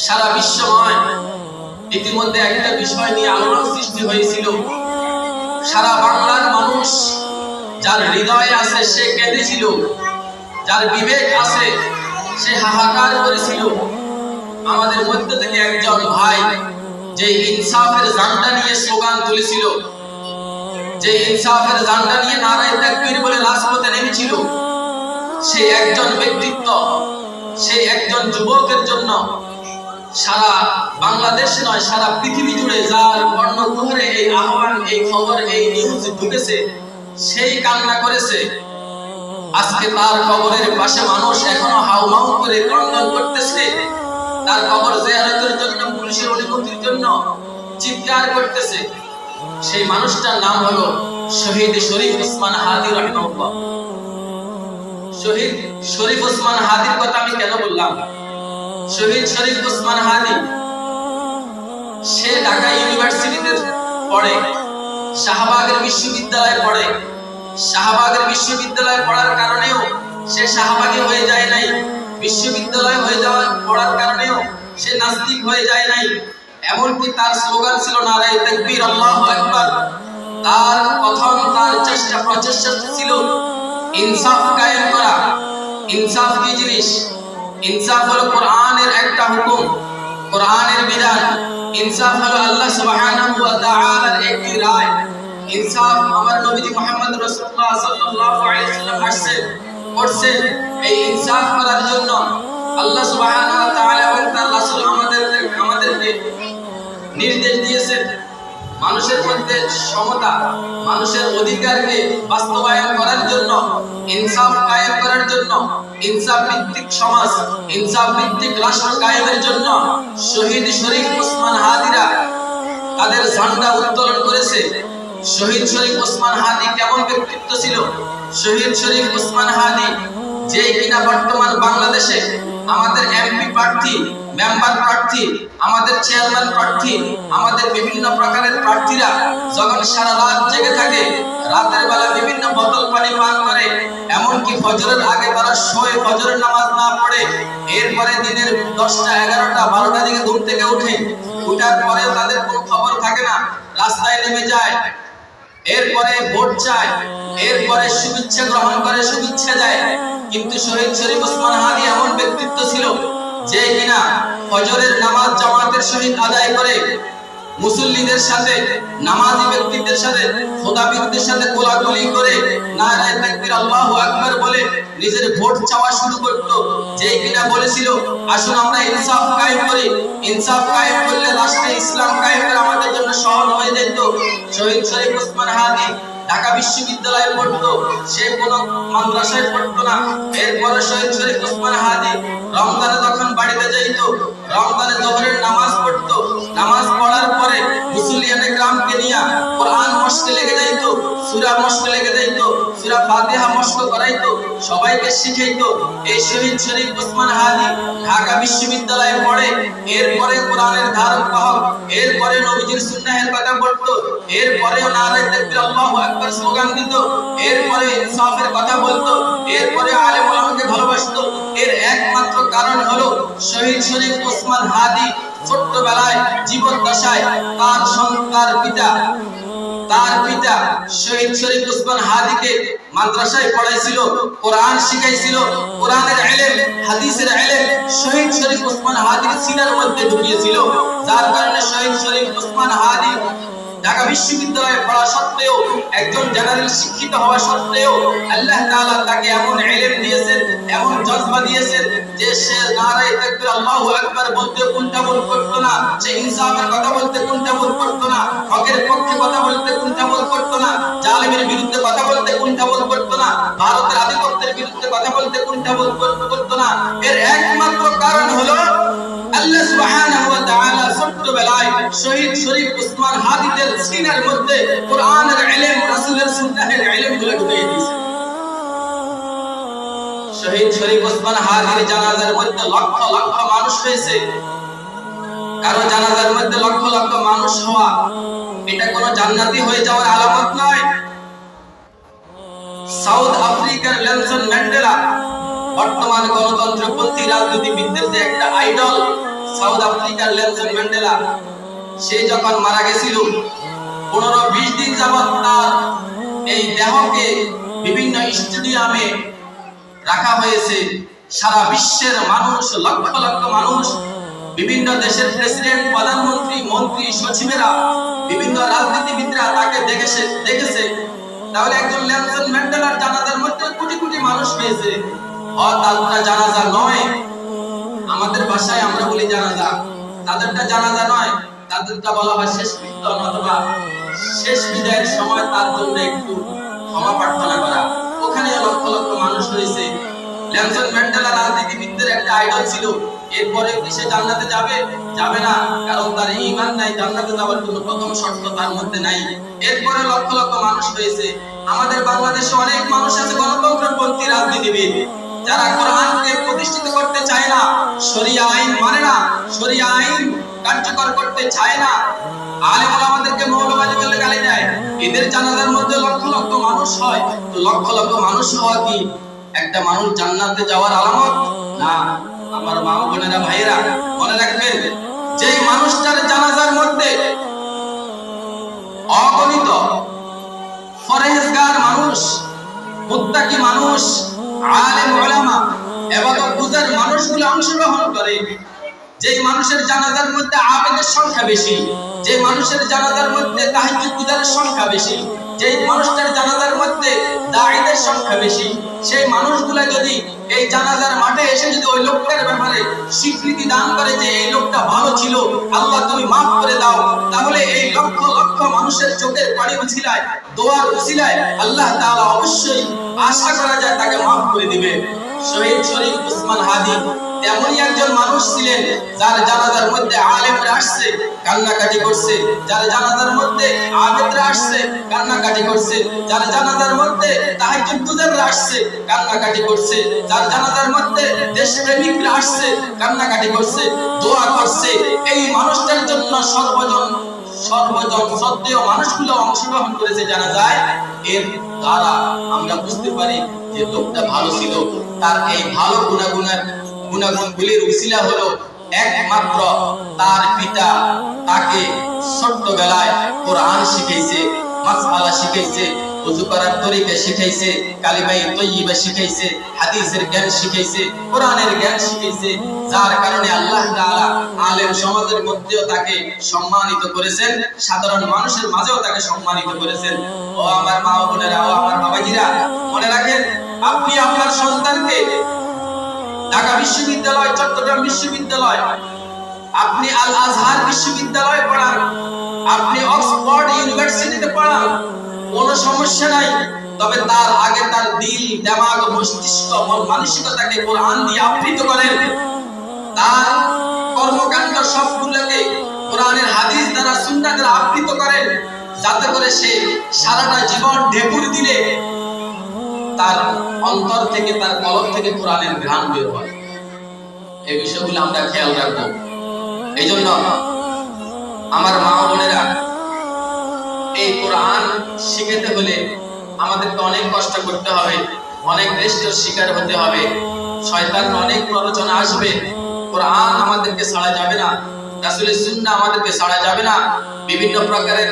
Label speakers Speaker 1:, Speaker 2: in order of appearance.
Speaker 1: সারা বিশ্বময় ইতিমধ্যে একটা বিষয় নিয়ে আলোড়ন সৃষ্টি হয়েছিল। সারা বাংলার মানুষ, যার হৃদয়ে আছে সে কেঁদেছিল, যার বিবেক আছে সে হাহাকার করেছিল। আমাদের মধ্যে থেকে একজন ভাই যে ইনসাফের ঝান্ডা নিয়ে স্লোগান তুলেছিল, যে ইনসাফের ঝান্ডা নিয়ে নারায়ে তাকবীর বলে রাজপথে নেমেছিল, সে একজন ব্যক্তিত্ব, সে একজন যুবকের জন্য সারা বাংলাদেশ নয় সারা পৃথিবী জুড়ে যার কর্ণকুহরে এই আহ্বান, এই খবর, এই নিউজ ঢুকেছে, সেই কান্না করেছে। আজকে তার কবরের পাশে মানুষ এখনো হাউমাউ করে ক্রন্দন করতেছে। তার কবর জিয়ারতের জন্য, পুলিশের অনুমতির জন্য চিৎকার করতেছে। সেই মানুষটার নাম হলো শহীদ শরীফ ওসমান হাদি রাহিমাহুল্লাহ। শহীদ শরীফ ওসমান হাদির কথা আমি কেন বললাম? শহীদ শরীফ ওসমান হাদি সে ঢাকা ইউনিভার্সিটিতে পড়ে, শাহবাগের বিশ্ববিদ্যালয়ে পড়ে। শাহবাগের বিশ্ববিদ্যালয়ে পড়ার কারণেও সে শাহবাগী হয়ে যায় নাই, বিশ্ববিদ্যালয় হয়ে যাওয়ার পড়ার কারণেও সে নাস্তিক হয়ে যায় নাই। এমনকি তার স্লোগান ছিল নারায়ে তাকবীর, আল্লাহু আকবার। তার প্রথম তার প্রচেষ্টা ছিল ইনসাফ কায়েম করা। ইনসাফ কি জিনিস? ইনসাফ হলো কোরআনের একটা হুকুম, কোরআনের বিধান। ইনসাফ হলো আল্লাহ সুবহানাহু ওয়া তাআলার একটি রায়। ইনসাফ আমার নবীজি মুহাম্মদ রাসূলুল্লাহ সাল্লাল্লাহু আলাইহি ওয়াসাল্লাম আসছেন করছেন এই ইনসাফ করার জন্য। আল্লাহ সুবহানাহু ওয়া তাআলা এবং তার রাসূল আমাদেরকে নির্দেশ দিয়েছেন মানুষের মধ্যে সমতা, মানুষের অধিকারকে বাস্তবায়ন করার জন্য, ইনসাফ কায়েম করার জন্য, ইনসাফ ভিত্তিক সমাজ, ইনসাফ ভিত্তিক রাষ্ট্র কায়েমের জন্য শহীদ শরীফ ওসমান হাদিরা তাদের ঝান্ডা উত্তোলন করেছে। শহীদ শরীফ ওসমান হাদি কেমন ব্যক্তিত্ব ছিল? শহীদ শরীফ ওসমান হাদি যে কিনা বর্তমান বাংলাদেশে আমাদের এমপি প্রার্থী, মেম্বার প্রার্থী, আমাদের চেয়ারম্যান প্রার্থী, আমাদের বিভিন্ন প্রকারের প্রার্থীরা যখন সারা রাত জেগে থাকে, রাতের বেলা বিভিন্ন বোতল পানি পান করে, এমনকি ফজরের আগে তারা শোয়ে, ফজরের নামাজ না পড়ে, এরপরে দিনের 10টা 11টা 12টার দিকে ঘুম থেকে উঠে, উঠার পরে তাদের কোনো খবর থাকে না, রাস্তায় নেমে যায়, এরপরে ভোট চায়, এরপরে শুভেচ্ছা গ্রহণ করে, শুভেচ্ছা দেয়। কিন্তু শহীদ শরীফ ওসমান হাদি এমন ব্যক্তিত্ব ছিল যে কিনা ফজরের নামাজ জামাতের সহিত আদায় করে মুসল্লিদের সাথে, নামাজি ব্যক্তিদের সাথে, খোদাবীরদের সাথে কোলাকুলি করে নারায়ে তাকবীর, আল্লাহু আকবার বলে নিজের ভোট চাওয়া শুরু করত। যে কিনা বলেছিল আসুন আমরা ইনসাফ কায়েম করি, ইনসাফ কায়েম করলে রাষ্ট্রে ইসলাম কায়েম করা আমাদের জন্য সহজ হয়ে যেত। শহীদ শরীফ ওসমান হাদি ঢাকা বিশ্ববিদ্যালয়ে পড়তো, সে কোন মাদ্রাসায় পড়তো না। এরপরে শহীদ শরীফ ওসমান হাদি রমজানে যখন বাড়িতে যাইতো, রমজানে যোহরের নামাজ পড়তো, নামাজ পড়ার পরে মুসল্লিয়ানে গ্রামকে নিয়ে কোরআন মশকে লেগে যাইতো, সূরা মশকে লেগে যাইতো, সূরা ফাতিহা মশক করাইতো, সবাইকে শিখাইতো। এই শহীদ শরীফ ওসমান হাদি ঢাকা বিশ্ববিদ্যালয়ে পড়ে, এরপরে কোরআনের ধারক বাহক, এরপরে নবীজির সুন্নাহের কথা বলতো, এরপরেও নারায়ে তাকবীর, আল্লাহু আকবার স্লোগান দিত, এরপরে ইনসাফের কথা বলতো, এরপরে আলেম ওলামাকে ভালোবাসতো। এর একমাত্র কারণ হলো শহীদ শরীফ ওসমান হাদি ছোট্টবেলায় জীবদ্দশায় তার পিতা শহীদ শরীফ ওসমান হাদিকে মাদ্রাসায় পড়াইছিল, কোরআন শিখাইছিল, কোরআনের ইলম, হাদিসের ইলম শহীদ শরীফ ওসমান হাদির সিনার মধ্যে ঢুকিয়েছিল। যার কারণে শহীদ শরীফ ওসমান হাদি ঢাকা বিশ্ববিদ্যালয়ে পড়া সত্ত্বেও, একজন জেনারেল শিক্ষিত হওয়া সত্ত্বেও আল্লাহ তাআলা তাকে এমন ইলম দিয়েছেন, এমন জজবা দিয়েছেন যে সে নারায়ে তাকবীর, আল্লাহু আকবার বলতে কুণ্ঠাবোধ করত না, সে ইনসাফের কথা বলতে কুণ্ঠাবোধ করত না, হকের পক্ষে কথা বলতে কুণ্ঠাবোধ করত না, জালেমের বিরুদ্ধে কথা বলতে কুণ্ঠাবোধ করত না, ভারতের আধিপত্যের বিরুদ্ধে কথা বলতে কুণ্ঠাবোধ করত না। এর একমাত্র কারণ হলো আল্লাহ সুবহানাহু ওয়া তাআলা ছোট্টবেলায় শহীদ শরীফ ওসমান হাদিদের সিনার মধ্যে কোরআনের ইলম, রাসূলের সুন্নাহের ইলমগুলো ঢুকিয়ে দিয়েছে। শহীদ শরীফ ওসমান হাদির জানাজার মধ্যে লক্ষ লক্ষ মানুষ হয়েছে। কারো জানাজার মধ্যে লক্ষ লক্ষ মানুষ হওয়া এটা কোনো জান্নাতি হয়ে যাওয়ার আলামত নয়। সাউথ আফ্রিকার নেলসন ম্যান্ডেলা বর্তমান গণতন্ত্রপন্থী রাজনীতিবিদদের যে একটা আইডল, সাউথ আফ্রিকার নেলসন ম্যান্ডেলা, সে যখন মারা গেছিল 15-20 দিন যাবত তার এই দেহকে বিভিন্ন স্টেডিয়ামে রাখা হয়েছে। সারা বিশ্বের মানুষ, লক্ষ লক্ষ মানুষ, বিভিন্ন দেশের প্রেসিডেন্ট, প্রধানমন্ত্রী, মন্ত্রী, সচিবেরা, বিভিন্ন রাজনীতিবিদরা তাকে দেখেছে। তাহলে একজন নেলসন ম্যান্ডেলার জানাজার মধ্যে কোটি কোটি মানুষ পেয়েছে। তাদেরটা জানাজা নয়, আমাদের ভাষায় আমরা বলি জানাজা, তাদেরটা জানাজা নয়, তাদেরটা বলা হয় শেষ কীর্তন অথবা শেষ বিদায়ের সময় তার জন্য একটু ক্ষমা প্রার্থনা করা। ওখানে লক্ষ লক্ষ মানুষ হয়েছে। নেলসন ম্যান্ডেলা রাজনীতিবিদদের একটা আইডল ছিল। এরপরে কি সে জান্নাতে যাবে? যাবে না, কারণ তার ঈমান নাই, জান্নাতে যাওয়ার জন্য প্রথম শর্ত তার মধ্যে নাই। এরপরে লক্ষ লক্ষ মানুষ হয়েছে। আমাদের বাংলাদেশে অনেক মানুষ আছে গণতন্ত্রপন্থী রাজনীতিবিদ, যারা কোরআনকে প্রতিষ্ঠিত করতে চায় না, শরিয়া আইন মানে না, শরিয়া আইন কার্যকর করতে চায় না, আলেম ওলামাদেরকে মৌলবাদী বলে গালি দেয়। এদের জানাজার মধ্যে লক্ষ লক্ষ মানুষ হয়। তো লক্ষ লক্ষ মানুষ হওয়া কি একটা মানুষ জান্নাতে যাওয়ার আলামত? না। আমার মা বোনেরা, ভাইয়েরা, মনে রাখবেন, যে মানুষটার জানাজার মধ্যে অগণিত ফরহেজগার মানুষ, মুত্তাকি মানুষ, আলেম ওলামা, ইবাদত গুজার মানুষগুলো অংশগ্রহণ করে, যে মানুষের জানাজার মধ্যে আবেদের সংখ্যা বেশি, যে মানুষের জানাজার মধ্যে তাহাজ্জুদ গুজারের সংখ্যা বেশি, যে মানুষটার জানাজার মধ্যে দাঈদের সংখ্যা বেশি, সেই মানুষগুলো যদি এই জানাজার মাঠে এসে যদি ওই লোকটার ব্যাপারে স্বীকৃতি দান করে যে এই লোকটা ভালো ছিল, আল্লাহ তুমি মাফ করে দাও, তাহলে এই লক্ষ লক্ষ মানুষের চোখের পানি উছিলায়, দোয়ার উছিলায় আল্লাহ তাআলা অবশ্যই আশা করা যায় তাকে মাফ করে দিবে। শহীদ শরীফ উসমান হাদি তেমনই একজন মানুষ ছিলেন, যার জানাজার মধ্যে আলেমরা আসছে, কান্নাকাটি করছে, যার জানাজার মধ্যে আবেদরা আসছে, কান্নাকাটি করছে, যার জানাজার মধ্যে তাহাজ্জুদ গুজাররা আসছে, কান্নাকাটি করছে, যার জানাজার মধ্যে দেশপ্রেমিকরা আসছে, কান্নাকাটি করছে, দোয়া করছে। এই মানুষটার জন্য সর্বজন শ্রদ্ধেয় মানুষগুলো অংশগ্রহণ করেছে জানাজায়। এর দ্বারা আমরা বুঝতে পারি যে লোকটা ভালো ছিল। তার এই ভালো গুণাগুণগুলির উসিলা হলো একমাত্র তার পিতা তাকে ছোট্টবেলায় কোরআন শিখাইছে, মাসআলা শিখাইছে, ওযু করার তরিকা শিখাইছে, কালিমায়ে তাইয়্যিবা শিখাইছে, হাদিসের জ্ঞান শিখাইছে, কোরআনের জ্ঞান শিখাইছে, যার কারণে আল্লাহ তাআলা আলেম সমাজের মধ্যেও তাকে সম্মানিত করেছেন, সাধারণ মানুষের মাঝেও তাকে সম্মানিত করেছেন। ও আমার মা ও বোনেরা, ও আমার বাবাজিরা, মনে রাখেন, আপনি আপনার সন্তানকে ঢাকা বিশ্ববিদ্যালয়, চট্টগ্রাম বিশ্ববিদ্যালয়, আপনি আল আজহার বিশ্ববিদ্যালয়ে পড়ান, আপনি অক্সফোর্ড ইউনিভার্সিটিতে পড়ান, কোনো সমস্যা নাই। তবে তার আগে তার দিল, দিমাগ, মস্তিষ্ক, মন মানসিকতাকে কোরআন দিয়ে আবৃত করেন। তার কর্মকাণ্ড সবগুলোকে কোরআনের হাদিস দ্বারা, সুন্নাহ দ্বারা আবৃত করেন, যাতে করে সে সারাটা জীবন ঢেকুর দিলে তার অন্তর থেকে, তার কলব থেকে কোরআনের ঘ্রাণ বের হয়। এই বিষয়গুলো আমরা খেয়াল রাখবো। এই জন্য আমার মা বোনেরা, এই কোরআন শিখাতে হলে আমাদেরকে অনেক কষ্ট করতে হবে, অনেক কষ্টের শিকার হতে হবে, শয়তানের অনেক প্ররোচনা আসবে। কোরআন আমাদেরকে ছাড়া যাবে না, রাসূলের সুন্নাহ আমাদেরকে ছাড়া যাবে না। বিভিন্ন প্রকারের